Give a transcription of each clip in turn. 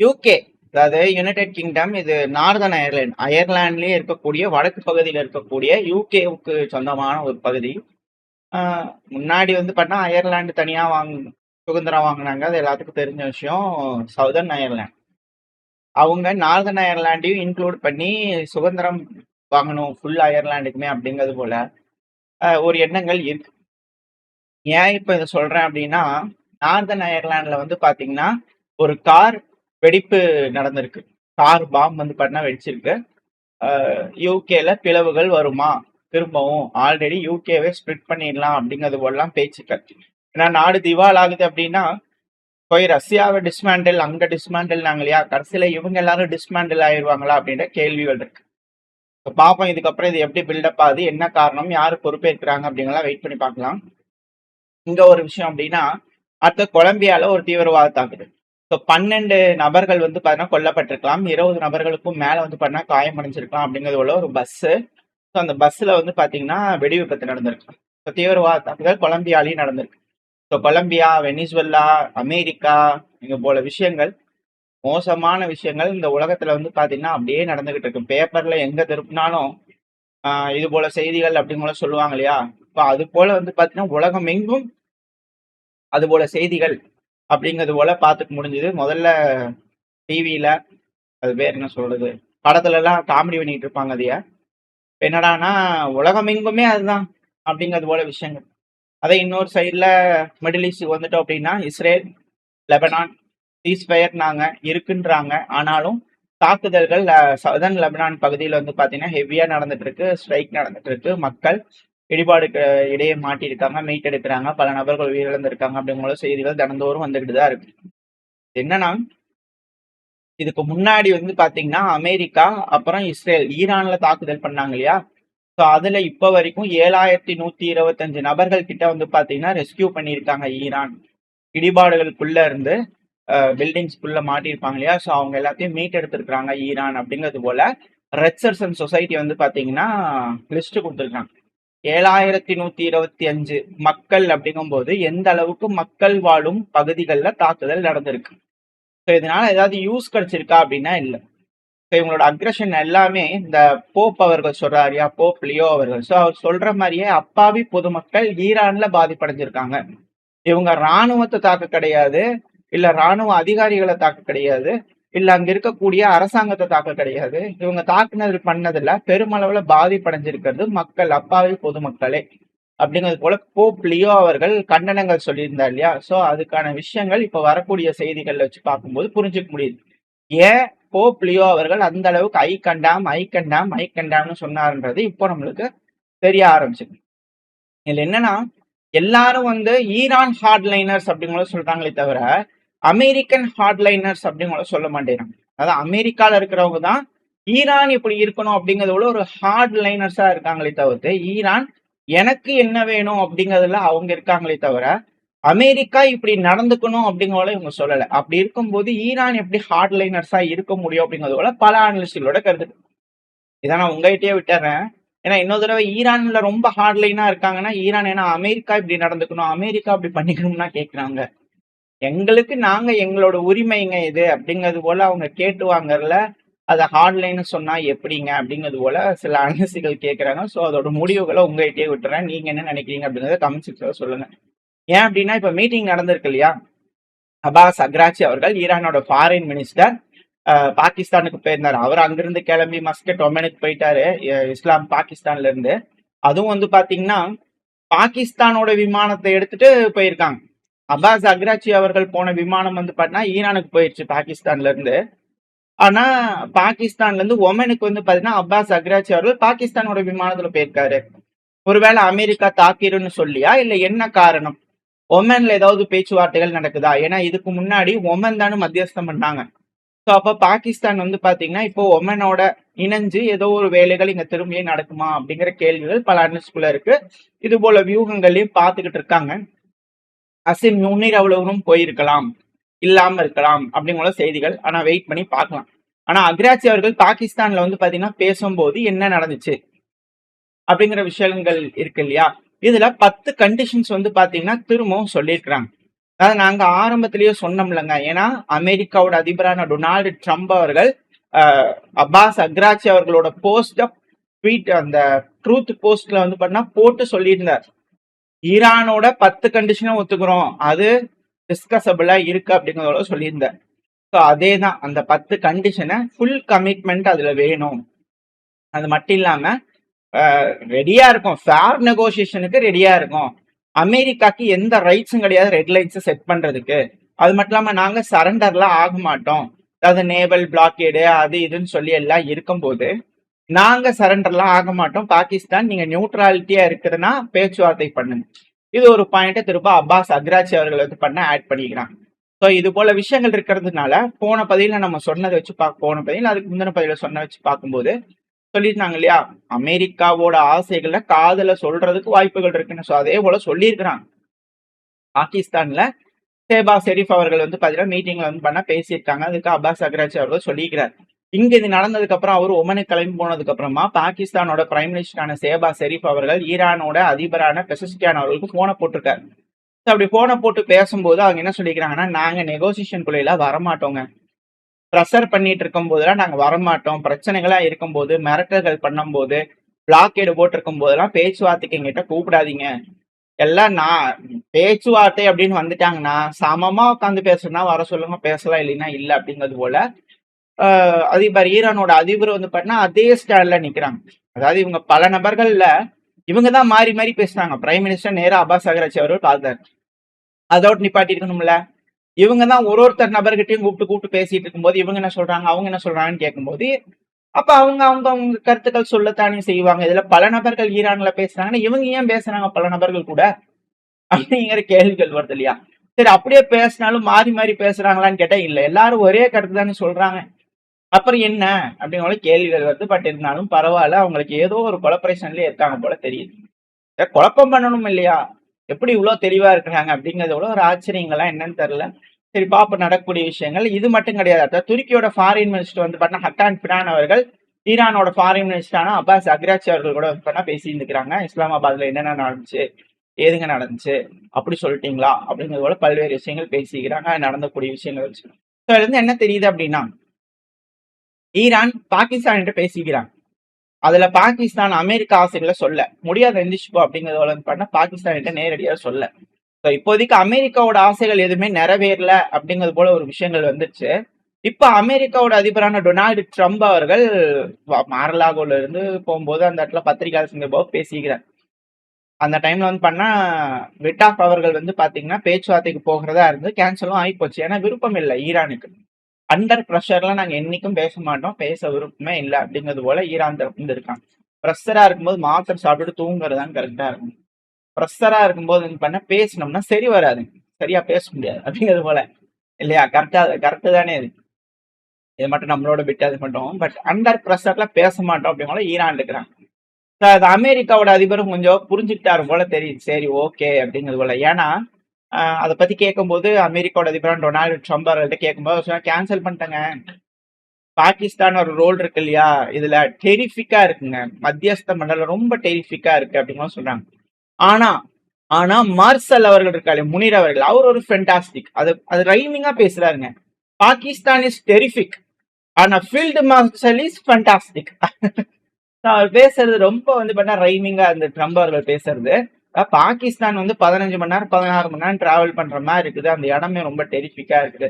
UK, அதாவது United kingdom, இது northern Ireland, அயர்லாண்ட்லயே இருக்கக்கூடிய வடக்கு பகுதியில் இருக்கக்கூடிய யூகேவுக்கு சொந்தமான ஒரு பகுதி. முன்னாடி வந்து பார்த்தா அயர்லாந்து தனியா சுதந்திரம் வாங்கினாங்க, அது எல்லாத்துக்கும் தெரிஞ்ச விஷயம். சவுதர்ன் அயர்லாந்து அவங்க நார்தன் அயர்லாண்டையும் இன்க்ளூட் பண்ணி சுதந்திரம் வாங்கணும் ஃபுல் அயர்லாண்டுக்குமே அப்படிங்கிறது போல ஒரு எண்ணங்கள் இருக்கு. ஏன் இப்ப இதை சொல்றேன் அப்படின்னா, நார்தன் அயர்லாந்துல வந்து பாத்தீங்கன்னா ஒரு கார் வெடிப்பு நடந்திருக்கு. கார் பாம் வந்து பார்த்தீங்கன்னா வெடிச்சிருக்கு. யூகேல பிளவுகள் வருமா திரும்பவும்? ஆல்ரெடி யூகேவே ஸ்ப்ளிட் பண்ணிடலாம் அப்படிங்கிறது போலாம் பேச்சுக்கள். ஏன்னா நாடு திவால் ஆகுது அப்படின்னா போய் ரஷ்யாவை டிஸ்மேண்டில், அங்க டிஸ்மேண்டில் நாங்க இல்லையா, கடைசியில இவங்க எல்லாரும் டிஸ்மேண்டில் ஆயிடுவாங்களா அப்படின்ற கேள்விகள் இருக்கு. பார்ப்போம் இதுக்கப்புறம் இது எப்படி பில்டப் ஆகுது, என்ன காரணம், யாரு பொறுப்பேற்கிறாங்க அப்படிங்கலாம் வெயிட் பண்ணி பார்க்கலாம். இங்க ஒரு விஷயம் அப்படின்னா, அடுத்த கொலம்பியால ஒரு தீவிரவாத தாக்குதல். ஸோ 12 நபர்கள் வந்து பார்த்தீங்கன்னா கொல்லப்பட்டிருக்கலாம், 20 நபர்களுக்கும் மேல வந்து பார்த்தீங்கன்னா காயமடைஞ்சிருக்கலாம் அப்படிங்கிறது உள்ள ஒரு பஸ். ஸோ அந்த பஸ்ல வந்து பார்த்தீங்கன்னா வெடி விபத்து நடந்திருக்கு. ஸோ தீவிரவாத தாக்குதல் கொலம்பியாலையும் நடந்திருக்கு. ஸோ கொலம்பியா, வெனிசுவலா, அமெரிக்கா, இங்க போல விஷயங்கள், மோசமான விஷயங்கள் இந்த உலகத்துல வந்து பாத்தீங்கன்னா அப்படியே நடந்துகிட்டு இருக்கு. பேப்பர்ல எங்க திருப்பினாலும் இது போல செய்திகள் அப்படிங்கிற சொல்லுவாங்க இல்லையா. இப்போ அது போல வந்து பாத்தீங்கன்னா உலகம் எங்கும் அது போல செய்திகள் அப்படிங்கிறது போல பார்த்துக்க முடிஞ்சது. முதல்ல டிவியில அது பேர் என்ன சொல்றது, படத்துல எல்லாம் காமெடி பண்ணிட்டு இருப்பாங்க. அதைய என்னடானா உலகம் எங்குமே அதுதான் அப்படிங்கிறது போல விஷயங்கள். அதே இன்னொரு சைட்ல மிடில் ஈஸ்ட் வந்துட்டோம் அப்படின்னா இஸ்ரேல், லெபனான் சீஸ்ஃபயர் நாங்க இருக்குன்றாங்க. ஆனாலும் தாக்குதல்கள் சதர்ன் லெபனான் பகுதியில் வந்து பாத்தீங்கன்னா ஹெவியா நடந்துட்டு இருக்கு, ஸ்ட்ரைக் நடந்துட்டு இருக்கு. மக்கள் இடிபாடுக்கு இடையே மாட்டியிருக்காங்க, மீட்டெடுக்கிறாங்க, பல நபர்கள் உயிரிழந்திருக்காங்க அப்படிங்கிற செய்திகள் தினந்தோறும் வந்துகிட்டு தான் இருக்கு. என்னன்னா இதுக்கு முன்னாடி வந்து பாத்தீங்கன்னா அமெரிக்கா அப்புறம் இஸ்ரேல் ஈரான்ல தாக்குதல் பண்ணாங்க இல்லையா. ஸோ அதுல இப்ப வரைக்கும் 7125 நபர்கள் கிட்ட வந்து பாத்தீங்கன்னா ரெஸ்கியூ பண்ணியிருக்காங்க ஈரான். இடிபாடுகளுக்குள்ள இருந்து பில்டிங்ஸ்குள்ள மாட்டியிருப்பாங்க இல்லையா. ஸோ அவங்க எல்லாத்தையும் மீட் எடுத்திருக்கிறாங்க ஈரான் அப்படிங்கிறது போல ரெட்சர்சன் சொசைட்டி வந்து பாத்தீங்கன்னா லிஸ்ட் கொடுத்துருக்காங்க. 7125 மக்கள் அப்படிங்கும்போது எந்த அளவுக்கு மக்கள் வாழும் பகுதிகளில் தாக்குதல் நடந்திருக்கு. ஸோ இதனால ஏதாவது யூஸ் கிடைச்சிருக்கா அப்படின்னா இல்லை. ஸோ இவங்களோட அக்ரஷன் எல்லாமே இந்த போப் அவர்கள் சொல்றாரியா, போப் லியோ அவர்கள், ஸோ அவர் சொல்ற மாதிரியே அப்பாவி பொதுமக்கள் ஈரான்ல பாதிப்படைஞ்சிருக்காங்க. இவங்க ராணுவத்தை தாக்க கிடையாது, இல்ல ராணுவ அதிகாரிகளை தாக்க கிடையாது, இல்ல அங்க இருக்கக்கூடிய அரசாங்கத்தை தாக்க கிடையாது. இவங்க தாக்குனது பண்ணதுல பெருமளவுல பாதிப்படைஞ்சிருக்கிறது மக்கள், அப்பாவி பொதுமக்களே அப்படிங்கிறது போல போப் லியோ அவர்கள் கண்டனங்கள் சொல்லியிருந்தார் இல்லையா. சோ அதுக்கான விஷயங்கள் இப்ப வரக்கூடிய செய்திகள்ல வச்சு பார்க்கும்போது புரிஞ்சுக்க முடியுது. ஏன் போப் லியோ அவர்கள் அந்த அளவுக்கு ஐ கண்டாம்னு சொன்னார்ன்றது இப்போ நம்மளுக்கு தெரிய ஆரம்பிச்சிருக்கு. இதுல என்னன்னா எல்லாரும் வந்து ஈரான் ஹார்ட்லைனர்ஸ் அப்படிங்கிற சொல்றாங்களே தவிர அமெரிக்கன் ஹார்ட்லைனர்ஸ் அப்படிங்கிற சொல்ல மாட்டேங்கிறாங்க. அதாவது அமெரிக்கால இருக்கிறவங்க தான் ஈரான் இப்படி இருக்கணும் அப்படிங்கிறத ஒரு ஹார்ட்லைனர்ஸா இருக்காங்களே தவிர்த்து ஈரான் எனக்கு என்ன வேணும் அப்படிங்கிறதுல அவங்க இருக்காங்களே தவிர அமெரிக்கா இப்படி நடந்துக்கணும் அப்படிங்கிறத இவங்க சொல்லலை. அப்படி இருக்கும்போது ஈரான் எப்படி ஹார்ட்லைனர்ஸா இருக்க முடியும் அப்படிங்கிறதோட பல அனலிஸ்டுகளோட கருத்து. இதை நான் உங்ககிட்டயே விட்டுறேன். ஏன்னா இன்னொரு தடவை ஈரான்ல ரொம்ப ஹார்ட்லைனா இருக்காங்கன்னா ஈரான் ஏன்னா அமெரிக்கா இப்படி நடந்துக்கணும், அமெரிக்கா அப்படி பண்ணிக்கணும்னா கேட்கிறாங்க. எங்களுக்கு நாங்க எங்களோட உரிமைங்க இது அப்படிங்கிறது போல அவங்க கேட்டுவாங்கல்ல. அதை ஹார்ட்லைன்னு சொன்னா எப்படிங்க அப்படிங்கிறது போல சில அனலிஸ்டுகள் கேட்கறாங்க. ஸோ அதோட முடிவுகளை உங்ககிட்டயே விட்டுறேன். நீங்க என்ன நினைக்கிறீங்க அப்படிங்கறத கமெண்ட் செக்ஷன்ல சொல்லுங்க. ஏன் அப்படின்னா இப்ப மீட்டிங் நடந்திருக்கு இல்லையா. அப்பாஸ் அக்ராச்சி அவர்கள் ஈரானோட ஃபாரின் மினிஸ்டர் பாகிஸ்தானுக்கு போயிருந்தாரு. அவர் அங்கிருந்து கிளம்பி மஸ்கட் ஒமனுக்கு போயிட்டாரு, இஸ்லாம் பாகிஸ்தான்ல இருந்து. அதுவும் வந்து பாத்தீங்கன்னா பாகிஸ்தானோட விமானத்தை எடுத்துட்டு போயிருக்காங்க. அப்பாஸ் அக்ராச்சி அவர்கள் போன விமானம் வந்து பாத்தீங்கன்னா ஈரானுக்கு போயிடுச்சு பாகிஸ்தான்ல இருந்து. ஆனா பாகிஸ்தான்ல இருந்து ஒமனுக்கு வந்து பாத்தீங்கன்னா அப்பாஸ் அக்ராச்சி அவர்கள் பாகிஸ்தானோட விமானத்துல போயிருக்காரு. ஒருவேளை அமெரிக்கா தாக்கிருன்னு சொல்லியா, இல்ல என்ன காரணம்? ஒமன்ல ஏதாவது பேச்சுவார்த்தைகள் நடக்குதா? ஏன்னா இதுக்கு முன்னாடி ஒமன் தானே மத்தியஸ்தம் பண்ணாங்க. ஸோ அப்போ பாகிஸ்தான் வந்து பாத்தீங்கன்னா இப்போ ஒமனோட இணைஞ்சு ஏதோ ஒரு வேலைகள் இங்க திரும்பியே நடக்குமா அப்படிங்கிற கேள்விகள் பல அனலிஸ்டுக்குள்ள இருக்கு. இது போல வியூகங்களையும் பார்த்துக்கிட்டு இருக்காங்க. அசிம் முன்னீர் அவ்வளவும் போயிருக்கலாம், இல்லாம இருக்கலாம் அப்படிங்கிற செய்திகள். ஆனா வெயிட் பண்ணி பார்க்கலாம். ஆனா அக்ராச்சி அவர்கள் பாகிஸ்தான்ல வந்து பாத்தீங்கன்னா பேசும்போது என்ன நடந்துச்சு அப்படிங்கிற விஷயங்கள் இருக்கு இல்லையா. இதுல 10 கண்டிஷன்ஸ் வந்து பாத்தீங்கன்னா திரும்பவும் சொல்லியிருக்கிறாங்க. அதாவது நாங்க ஆரம்பத்திலேயே சொன்னோம்லங்க. ஏன்னா அமெரிக்காவோட அதிபரான டொனால்டு ட்ரம்ப் அவர்கள் அப்பாஸ் அக்ராச்சி அவர்களோட போஸ்ட ட்வீட் அந்த ட்ரூத் போஸ்ட்ல வந்து பண்ணா போட்டு சொல்லியிருந்தார். ஈரானோட 10 கண்டிஷனும் ஒத்துக்கிறோம், அது டிஸ்கஸபிளா இருக்கு அப்படிங்கிறதோட சொல்லியிருந்தார். ஸோ அதே தான், அந்த 10 கண்டிஷனை ஃபுல் கமிட்மெண்ட் அதுல வேணும். அது மட்டும் இல்லாம ரெடியா இருக்கும், ஃபேர் நெகோசியேஷனுக்கு ரெடியா இருக்கும். அமெரிக்காக்கு எந்த ரைட்ஸும் கிடையாது ரெட் லைட்ஸ் செட் பண்றதுக்கு. அது மட்டும் இல்லாம நாங்க சரண்டர்லாம் ஆக மாட்டோம். அதாவது நேவல் பிளாக்கேடு அது இதுன்னு சொல்லி எல்லாம் இருக்கும்போது நாங்க சரண்டர்லாம் ஆக மாட்டோம். பாகிஸ்தான் நீங்க நியூட்ராலிட்டியா இருக்குதுன்னா பேச்சுவார்த்தை பண்ணுங்க. இது ஒரு பாயிண்ட திரும்ப அப்பாஸ் அக்ராச்சி அவர்கள் வந்து பண்ண ஆட் பண்ணிக்கிறாங்க. ஸோ இது போல விஷயங்கள் இருக்கிறதுனால போன பதிவுல நம்ம சொன்னதை வச்சு போன பதிவில் அதுக்கு முந்தின பதிவுல சொன்ன வச்சு பார்க்கும்போது சொல்லியிருந்தாங்க இல்லையா, அமெரிக்காவோட ஆசைகளை காதல சொல்றதுக்கு வாய்ப்புகள் இருக்குன்னு. ஸோ அதே போல சொல்லியிருக்கிறாங்க. பாகிஸ்தான்ல ஷேபா ஷெரீப் அவர்கள் வந்து பாத்தீங்கன்னா மீட்டிங்ல வந்து பண்ண பேசியிருக்காங்க. அதுக்கு அப்பாஸ் அக்ராச்சி அவர்கள் சொல்லியிருக்கிறார். இங்க இது நடந்ததுக்கு அப்புறம் அவர் ஒமனுக்கு கிளம்பி போனதுக்கு அப்புறமா பாகிஸ்தானோட பிரைம் மினிஸ்டரான ஷேபா ஷெரீப் அவர்கள் ஈரானோட அதிபரான பெசஸ்கியான் அவர்களுக்கு போனை போட்டிருக்காரு. அப்படி போனை போட்டு பேசும்போது அவங்க என்ன சொல்லிக்கிறாங்கன்னா, நாங்க நெகோசியேஷன் குள்ளையில வரமாட்டோங்க, ப்ரெஷர் பண்ணிட்டு இருக்கும் போதெல்லாம் நாங்க வரமாட்டோம், பிரச்சனைகளா இருக்கும் போது மிரட்டல்கள் பண்ணும் போது பிளாக்கேடு போட்டிருக்கும் போதெல்லாம் பேச்சுவார்த்தைக்கு எங்கிட்ட கூப்பிடாதீங்க. எல்லாம் நான் பேச்சுவார்த்தை அப்படின்னு வந்துட்டாங்கன்னா சமமா உட்காந்து பேசணும்னா வர சொல்லுங்க, பேசலாம், இல்லைன்னா இல்ல அப்படிங்கிறது போல அதிபர் ஈரானோட அதிபர் வந்து பாத்தீங்கன்னா அதே ஸ்டாண்ட்ல நிக்கிறாங்க. அதாவது இவங்க பல நபர்கள்ல இவங்க தான் மாறி மாறி பேசுறாங்க. பிரைம் மினிஸ்டர் நேரா அப்பாஸ் அக்ராச்சி அவர்கள் பார்த்தாரு, அதோட நிப்பாட்டி இருக்கணும்ல. இவங்க தான் ஒருத்தர் நபர்கிட்டையும் கூப்பிட்டு பேசிட்டு இருக்கும்போது இவங்க என்ன சொல்றாங்க அவங்க என்ன சொல்றாங்கன்னு கேட்கும்போது அப்ப அவங்க அவங்க அவங்க கருத்துக்கள் சொல்லத்தானே செய்வாங்க. இதுல பல நபர்கள் ஈரான்ல பேசுறாங்கன்னா இவங்க ஏன் பேசுறாங்க பல நபர்கள் கூட அப்படிங்கிற கேள்விகள் வருது இல்லையா. சரி, அப்படியே பேசினாலும் மாறி மாறி பேசுறாங்களான்னு கேட்டா இல்ல, எல்லாரும் ஒரே கருத்து தானே சொல்றாங்க. அப்புறம் என்ன அப்படிங்கிற கேள்விகள் வருது. பட் இருந்தாலும் பரவாயில்ல, அவங்களுக்கு ஏதோ ஒரு கொலபரேஷன்லயே இருக்காங்க போல தெரியுது. குழப்பம் பண்ணணும் இல்லையா, எப்படி இவ்வளவு தெளிவா இருக்கிறாங்க அப்படிங்கறத ஒரு ஆச்சரியங்களா என்னன்னு தெரியல. சரி, பாப்ப நடக்கக்கூடிய விஷயங்கள் இது மட்டும் கிடையாது. துருக்கியோட ஃபாரின் மினிஸ்டர் வந்து பார்த்தா ஹட்டான் ஃபிடான் அவர்கள் ஈரானோட ஃபாரின் மினிஸ்டரான அப்பாஸ் அக்ராச்சி அவர்கள் கூட வந்து பண்ணா பேசி இருந்துக்கிறாங்க. இஸ்லாமாபாத்ல என்னென்ன நடந்துச்சு, ஏதுங்க நடந்துச்சு, அப்படி சொல்லிட்டீங்களா அப்படிங்கிறது போல பல்வேறு விஷயங்கள் பேசிக்கிறாங்க. நடந்தக்கூடிய விஷயங்கள் வச்சு இதுல இருந்து என்ன தெரியுது அப்படின்னா, ஈரான் பாகிஸ்தான் பேசிக்கிறாங்க. அதுல பாகிஸ்தான் அமெரிக்கா ஆசைகளை சொல்ல முடியாத எந்திரிச்சுப்போ அப்படிங்கறத பண்ண பாகிஸ்தான் நேரடியா சொல்ல. இப்போதைக்கு அமெரிக்காவோட ஆசைகள் எதுவுமே நிறைவேறல அப்படிங்கிறது போல ஒரு விஷயங்கள் வந்துருச்சு. இப்ப அமெரிக்காவோட அதிபரான டொனால்டு ட்ரம்ப் அவர்கள் மாரலாகோல இருந்து போகும்போது அந்த இடத்துல பத்திரிகையாளர் சந்திப்பு பேசிக்கிறார். அந்த டைம்ல வந்து பண்ணா விட்டாப் அவர்கள் வந்து பாத்தீங்கன்னா பேச்சுவார்த்தைக்கு போகிறதா இருந்து கேன்சலும் ஆகி போச்சு. ஏன்னா விருப்பம் இல்லை ஈரானுக்கு. அண்டர் ப்ரெஷர்லாம் நாங்க என்னைக்கும் பேச மாட்டோம், பேச விருப்பமே இல்லை அப்படிங்கிறது போல ஈரான் தரப்பு இருக்காங்க. ப்ரெஷரா இருக்கும்போது மாத்திரை சாப்பிட்டுட்டு தூங்குறதுதான் கரெக்டா இருக்கும். ப்ரெஷரா இருக்கும்போது பண்ண பேசணும்னா சரி வராது, சரியா பேச முடியாது அப்படிங்கிறது போல இல்லையா. கரெக்டு தானே இது. இது மட்டும் நம்மளோட விட்டு அது மட்டும். பட் அண்டர் ப்ரெஷர்ல பேச மாட்டோம் அப்படிங்கிற ஈரான் இருக்கிறாங்க. அது அமெரிக்காவோட அதிபரும் கொஞ்சம் புரிஞ்சுக்கிட்டாரு போல தெரியுது. சரி, ஓகே அப்படிங்கிறது போல. ஏன்னா அதை பத்தி கேட்கும்போது அமெரிக்காவோட அதிபரான டொனால்டு ட்ரம்ப் அவர்கிட்ட கேட்கும்போது கேன்சல் பண்ணிட்டாங்க. பாகிஸ்தான் ஒரு ரோல் இருக்கு இல்லையா, இதுல டெரிஃபிக்கா இருக்குங்க, மத்தியஸ்த மண்டலம் ரொம்ப டெரிஃபிக்கா இருக்கு அப்படின்னு சொல்றாங்க. ஆனா மார்சல் அவர்கள் இருக்காரு, முனீர் அவர்கள், அவர் ஒரு ஃபென்டாஸ்டிக், அது ரைமிங்கா பேசுறாருங்க. பாகிஸ்தான் இஸ் டெரிஃபிக், ஆனா ஃபீல்டு மார்ஷல் இஸ் ஃபென்டாஸ்டிக். அவர் பேசுறது ரொம்ப வந்து பார்த்தா ரைமிங்கா அந்த ட்ரம்ப் அவர்கள் பேசுறது. பாகிஸ்தான் வந்து 15 மணி நேரம் 16 மணி நேரம் டிராவல் பண்ற மாதிரி இருக்குது. அந்த இடமே ரொம்ப டெரிஃபிக்கா இருக்குது.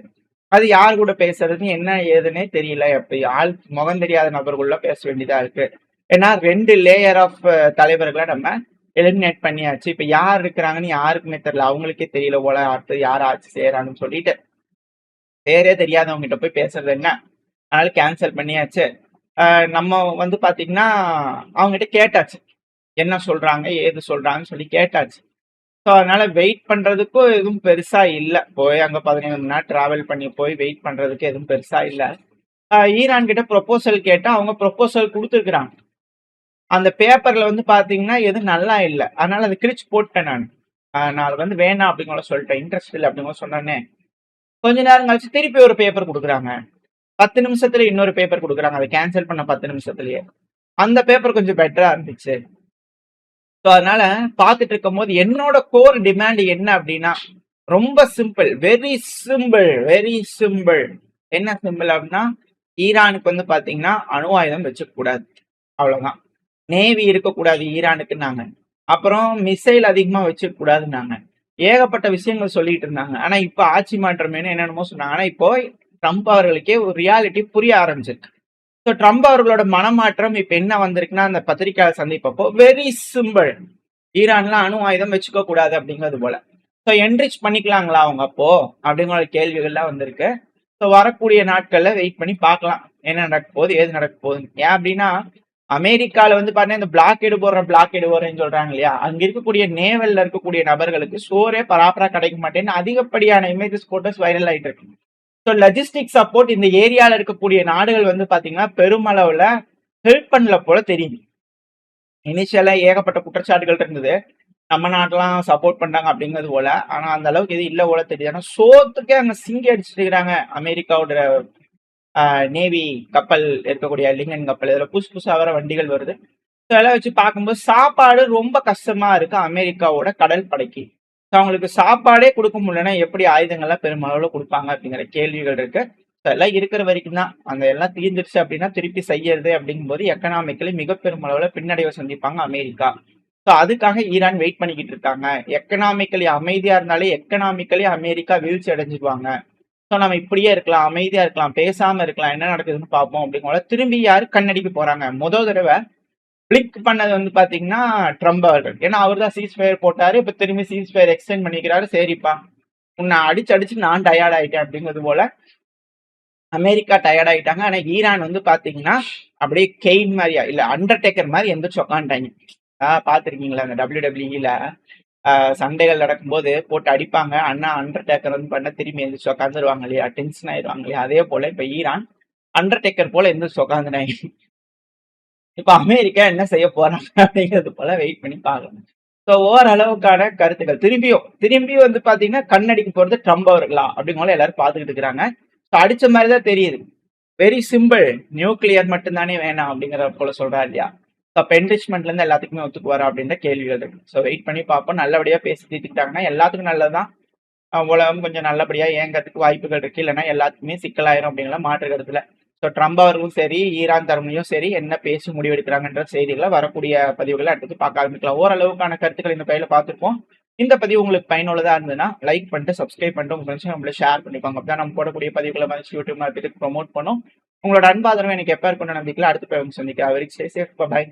அது யார் கூட பேசுறது என்ன ஏதுன்னே தெரியல. எப்படி ஆள் முகம் தெரியாத நபர்களுள்ள பேச வேண்டியதா இருக்கு. ஏன்னா 2 லேயர் ஆஃப் தலைவர்களை நம்ம எலிமினேட் பண்ணியாச்சு. இப்ப யார் இருக்கிறாங்கன்னு யாருக்குமே தெரியல, அவங்களுக்கே தெரியல போல அடுத்து யார் ஆட்சி செய்யறாங்கன்னு சொல்லிட்டு பேரே தெரியாதவங்க கிட்ட போய் பேசுறது என்ன, அதனால கேன்சல் பண்ணியாச்சு. நம்ம வந்து பாத்தீங்கன்னா அவங்ககிட்ட கேட்டாச்சு என்ன சொல்றாங்க ஏது சொல்றாங்கன்னு சொல்லி கேட்டாச்சு. ஸோ அதனால வெயிட் பண்றதுக்கும் எதுவும் பெருசா இல்லை. போய் அங்க 17 மணி நேரம் டிராவல் பண்ணி போய் வெயிட் பண்றதுக்கு எதுவும் பெருசா இல்லை. ஈரான் கிட்ட ப்ரொபோசல் கேட்டா அவங்க ப்ரொபோசல் கொடுத்துருக்குறாங்க. அந்த பேப்பர்ல வந்து பாத்தீங்கன்னா எதுவும் நல்லா இல்லை, அதனால அதை கிழிச்சு போட்டேன் நான். நான் வந்து வேணாம் அப்படிங்கிற சொல்லிட்டேன், இன்ட்ரெஸ்ட் இல்லை அப்படிங்கிற சொன்னேன்னே. கொஞ்ச நேரம் கழிச்சு திருப்பி ஒரு பேப்பர் கொடுக்குறாங்க. 10 நிமிஷத்துல இன்னொரு பேப்பர் கொடுக்குறாங்க, அதை கேன்சல் பண்ண 10 நிமிஷத்துலயே. அந்த பேப்பர் கொஞ்சம் பெட்டரா இருந்துச்சு. ஸோ அதனால பார்த்துட்டு இருக்கும் போது என்னோட கோர் டிமாண்ட் என்ன அப்படின்னா, ரொம்ப simple, very simple, very simple. என்ன சிம்பிள் அப்படின்னா, ஈரானுக்கு வந்து பாத்தீங்கன்னா அணு ஆயுதம் வச்சுக்க கூடாது, அவ்வளவுதான். நேவி இருக்கக்கூடாது ஈரானுக்குன்னாங்க. அப்புறம் மிசைல் அதிகமா வச்சுக்க கூடாதுன்னாங்க. ஏகப்பட்ட விஷயங்கள் சொல்லிட்டு இருந்தாங்க. ஆனா இப்ப ஆட்சி மாற்றம் என்னென்னமோ சொன்னாங்க. ஆனா இப்போ ட்ரம்ப் அவர்களுக்கே ஒரு ரியாலிட்டி புரிய ஆரம்பிச்சிருக்கு. ஸோ ட்ரம்ப் அவர்களோட மனமாற்றம் இப்ப என்ன வந்திருக்குன்னா, அந்த பத்திரிகையாளர் சந்திப்பப்போ வெரி சிம்பிள், ஈரான்ல அணு ஆயுதம் வச்சுக்க கூடாது அப்படிங்கிறது போல. ஸோ என்ரிச் பண்ணிக்கலாங்களா அவங்க அப்போ அப்படிங்கிற கேள்விகள்லாம் வந்திருக்கு. ஸோ வரக்கூடிய நாட்கள்ல வெயிட் பண்ணி பார்க்கலாம் என்ன நடக்க போகுது, ஏது நடக்க போகுது. ஏன் அப்படின்னா, அமெரிக்கால வந்து பாத்தீங்கன்னா இந்த பிளாக்கெடு போறேன்னு சொல்றாங்க இல்லையா, அங்க இருக்கக்கூடிய நேவல்ல இருக்கக்கூடிய நபர்களுக்கு சோறே பராபரா கிடைக்க மாட்டேன்னு அதிகப்படியான இமேஜஸ் போட்டோஸ் வைரல் ஆயிட்டு இருக்கு. ஸோ லஜிஸ்டிக் சப்போர்ட் இந்த ஏரியால இருக்கக்கூடிய நாடுகள் வந்து பாத்தீங்கன்னா பெருமளவுல ஹெல்ப் பண்ணல போல தெரியுது. இனிஷியலா ஏகப்பட்ட குற்றச்சாட்டுகள் இருந்தது, நம்ம நாட்டெல்லாம் சப்போர்ட் பண்றாங்க அப்படிங்கிறது போல. ஆனா அந்த அளவுக்கு இது இல்ல போல தெரியுது. ஆனா சோத்துக்கே அங்க சிங்கி அடிச்சுட்டு இருக்கிறாங்க அமெரிக்காவோட நேவி கப்பல் இருக்கக்கூடிய லிங்கன் கப்பல். இதுல புதுசா வர வண்டிகள் வருது. இதெல்லாம் வச்சு பார்க்கும்போது சாப்பாடு ரொம்ப கஷ்டமா இருக்கு அமெரிக்காவோட கடல் படைக்கு. அவங்களுக்கு சாப்பாடே கொடுக்க முடியலன்னா எப்படி ஆயுதங்கள்லாம் பெருமளவுல கொடுப்பாங்க அப்படிங்கிற கேள்விகள் இருக்கு. அதெல்லாம் இருக்கிற வரைக்கும் தான். அந்த எல்லாம் தீர்ந்துருச்சு அப்படின்னா திருப்பி செய்யறது அப்படிங்கும்போது எக்கனாமிக்கலி மிக பெருமளவுல பின்னடைவை சந்திப்பாங்க அமெரிக்கா. ஸோ அதுக்காக ஈரான் வெயிட் பண்ணிக்கிட்டு இருக்காங்க. எக்கனாமிக்கலி அமைதியா இருந்தாலே எக்கனாமிக்கலி அமெரிக்கா வீழ்ச்சி அடைஞ்சிருவாங்க. ஸோ நம்ம இப்படியே இருக்கலாம், அமைதியா இருக்கலாம், பேசாம இருக்கலாம், என்ன நடக்குதுன்னு பார்ப்போம் அப்படிங்கிற திரும்பி யாரு கண்ணடிக்க போறாங்க. முதல் தடவை பிளிக் பண்ணது வந்து பாத்தீங்கன்னா ட்ரம்ப் அவர்கள். ஏன்னா அவர் தான் சீஸ் ஃபயர் போட்டாரு. இப்ப திரும்பி சீஸ் ஃபயர் எக்ஸ்டெண்ட் பண்ணிக்கிறாரு. சரிப்பா, உன்னை அடிச்சு நான் டயர்ட் ஆயிட்டேன் அப்படிங்கிறது போல அமெரிக்கா டயர்ட் ஆயிட்டாங்க. ஆனா ஈரான் வந்து பாத்தீங்கன்னா அப்படியே கெயின் மாதிரியா இல்ல அண்டர்டேக்கர் மாதிரி எந்திரிச்சு உக்காண்டாங்க. பாத்திருக்கீங்களா அந்த WWE சண்டைகள் நடக்கும்போது போட்டு அடிப்பாங்க. அண்ணா அண்டர்டேக்கர் வந்து பண்ண திரும்பி எந்திரிச்சு உட்காந்துருவாங்க இல்லையா, டென்ஷன் ஆயிடுவாங்க இல்லையா, அதே போல இப்ப ஈரான் அண்டர்டேக்கர் போல எந்திரிச்சு உட்காந்துனாங்க. இப்ப அமெரிக்கா என்ன செய்ய போறாங்க அப்படிங்கிறது போல வெயிட் பண்ணி பார்க்கணும். ஸோ ஓரளவுக்கான கருத்துக்கள் திரும்பியும் வந்து பாத்தீங்கன்னா கண்ணடிக்க போறது ட்ரம்ப் அவர்களா அப்படிங்கிற எல்லாரும் பார்த்துக்கிட்டு இருக்கிறாங்க. ஸோ அடிச்ச மாதிரி தான் தெரியுது. வெரி சிம்பிள், நியூக்ளியர் மட்டும்தானே வேணாம் அப்படிங்கிற போல சொல்றாரு இல்லையா. அப்ப என்ரிச்மெண்ட்ல இருந்து எல்லாத்துக்குமே ஒத்துக்குவாரா அப்படின்ற கேள்விகள் இருக்கு. ஸோ வெயிட் பண்ணி பார்ப்போம். நல்லபடியா பேசி தீர்த்துக்கிட்டாங்கன்னா எல்லாத்துக்கும் நல்லதுதான். உலகம் கொஞ்சம் நல்லபடியா இயங்கிறதுக்கு வாய்ப்புகள் இருக்கு. இல்லைன்னா எல்லாத்துக்குமே சிக்கலாயிரும் அப்படிங்கிற மாற்று கருத்துல. ஸோ ட்ரம்ப் அவர்களும் சரி, ஈரான் தரப்புலையும் சரி, என்ன பேசி முடிவெடுக்கிறாங்கன்ற செய்திகளை வரக்கூடிய பதிவுகளை அடுத்து பார்க்க ஆரம்பிக்கலாம். ஓரளவுக்கான கருத்துக்கள் இந்த பயில பார்த்துருப்போம். இந்த பதிவு உங்களுக்கு பயனுள்ளதா இருந்ததுன்னா லைக் பண்ணிட்டு சப்ஸ்கிரைப் பண்ணிட்டு உங்க ஃப்ரெண்ட்ஸ் நம்மள ஷேர் பண்ணிக்கோங்க. அப்பதான் நம்ம போடக்கூடிய பதிவுகளை மதிச்சு யூடியூப் மார்க்கெட்டுக்கு ப்ரொமோட் பண்ணும். உங்களோட அன்பாதரவு எனக்கு எப்ப இருக்குன்னு நம்பிக்கையில அடுத்த போய் சந்திக்கிறேன். Very safe, by.